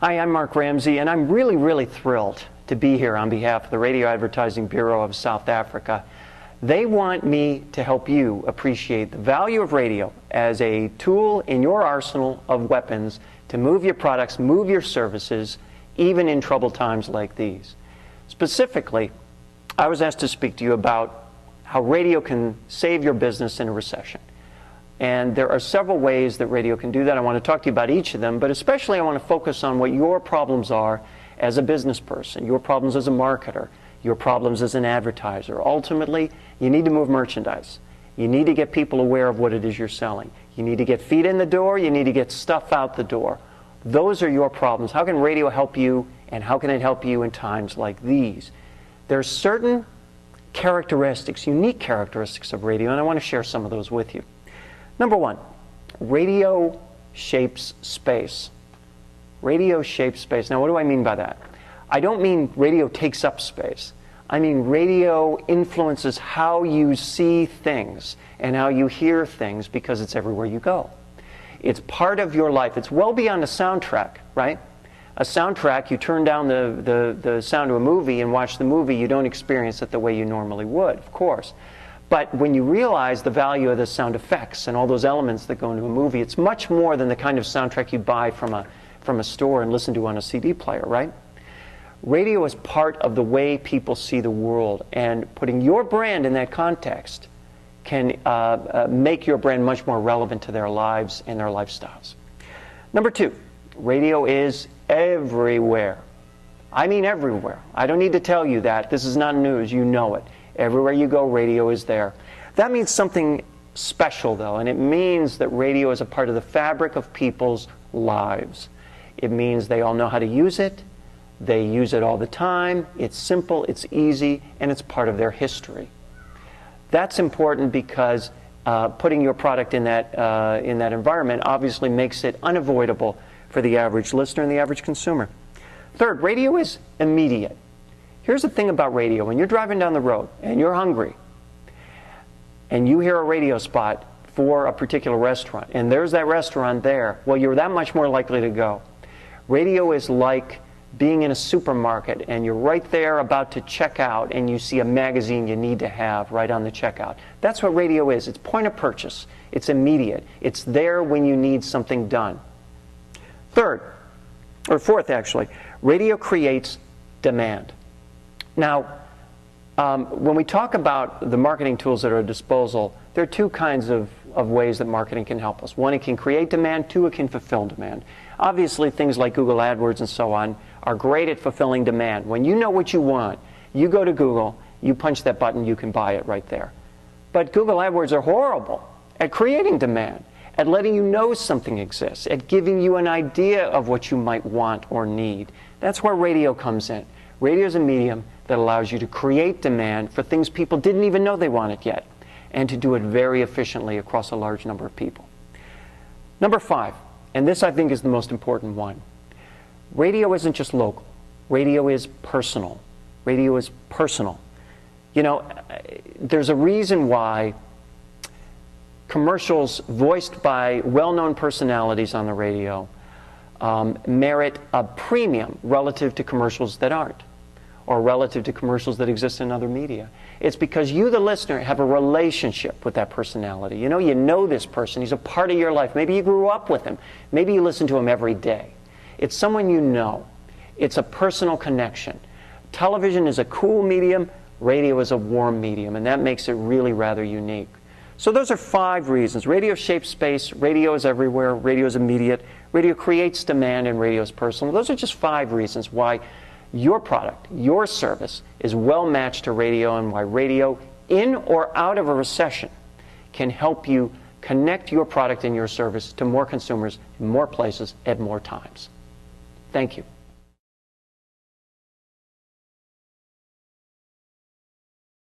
Hi, I'm Mark Ramsey, and I'm really thrilled to be here on behalf of the Radio Advertising Bureau of South Africa. They want me to help you appreciate the value of radio as a tool in your arsenal of weapons to move your products, move your services, even in troubled times like these. Specifically, I was asked to speak to you about how radio can save your business in a recession. And there are several ways that radio can do that. I want to talk to you about each of them, but especially I want to focus on what your problems are as a business person, your problems as a marketer, your problems as an advertiser. Ultimately, you need to move merchandise. You need to get people aware of what it is you're selling. You need to get feet in the door. You need to get stuff out the door. Those are your problems. How can radio help you, and how can it help you in times like these? There are certain characteristics, unique characteristics of radio, and I want to share some of those with you. Number one, radio shapes space. Radio shapes space. Now, what do I mean by that? I don't mean radio takes up space. I mean radio influences how you see things and how you hear things because it's everywhere you go. It's part of your life. It's well beyond a soundtrack, right? A soundtrack, you turn down the sound of a movie and watch the movie, you don't experience it the way you normally would, of course. But when you realize the value of the sound effects and all those elements that go into a movie, it's much more than the kind of soundtrack you buy from a store and listen to on a CD player, right? Radio is part of the way people see the world, and putting your brand in that context can make your brand much more relevant to their lives and their lifestyles. Number two, radio is everywhere. I mean everywhere. I don't need to tell you that. This is not news. You know it. Everywhere you go, radio is there. That means something special, though, and it means that radio is a part of the fabric of people's lives. It means they all know how to use it. They use it all the time. It's simple, it's easy, and it's part of their history. That's important because putting your product in that environment obviously makes it unavoidable for the average listener and the average consumer. Third, radio is immediate. Here's the thing about radio. When you're driving down the road and you're hungry and you hear a radio spot for a particular restaurant and there's that restaurant there, well, you're that much more likely to go. Radio is like being in a supermarket and you're right there about to check out and you see a magazine you need to have right on the checkout. That's what radio is. It's point of purchase. It's immediate. It's there when you need something done. Fourth actually, radio creates demand. Now, when we talk about the marketing tools at our disposal, there are two kinds of ways that marketing can help us. One, it can create demand. Two, it can fulfill demand. Obviously, things like Google AdWords and so on are great at fulfilling demand. When you know what you want, you go to Google, you punch that button, you can buy it right there. But Google AdWords are horrible at creating demand, at letting you know something exists, at giving you an idea of what you might want or need. That's where radio comes in. Radio is a medium that allows you to create demand for things people didn't even know they wanted yet, and to do it very efficiently across a large number of people. Number five, and this I think is the most important one. Radio isn't just local. Radio is personal. Radio is personal. You know, there's a reason why commercials voiced by well-known personalities on the radio merit a premium relative to commercials that aren't, or relative to commercials that exist in other media. It's because you, the listener, have a relationship with that personality. You know this person. He's a part of your life. Maybe you grew up with him. Maybe you listen to him every day. It's someone you know. It's a personal connection. Television is a cool medium. Radio is a warm medium, and that makes it really rather unique. So those are 5 reasons. Radio shapes space. Radio is everywhere. Radio is immediate. Radio creates demand, and radio is personal. Those are just 5 reasons why your product, your service, is well matched to radio, and why radio, in or out of a recession, can help you connect your product and your service to more consumers in more places at more times. Thank you.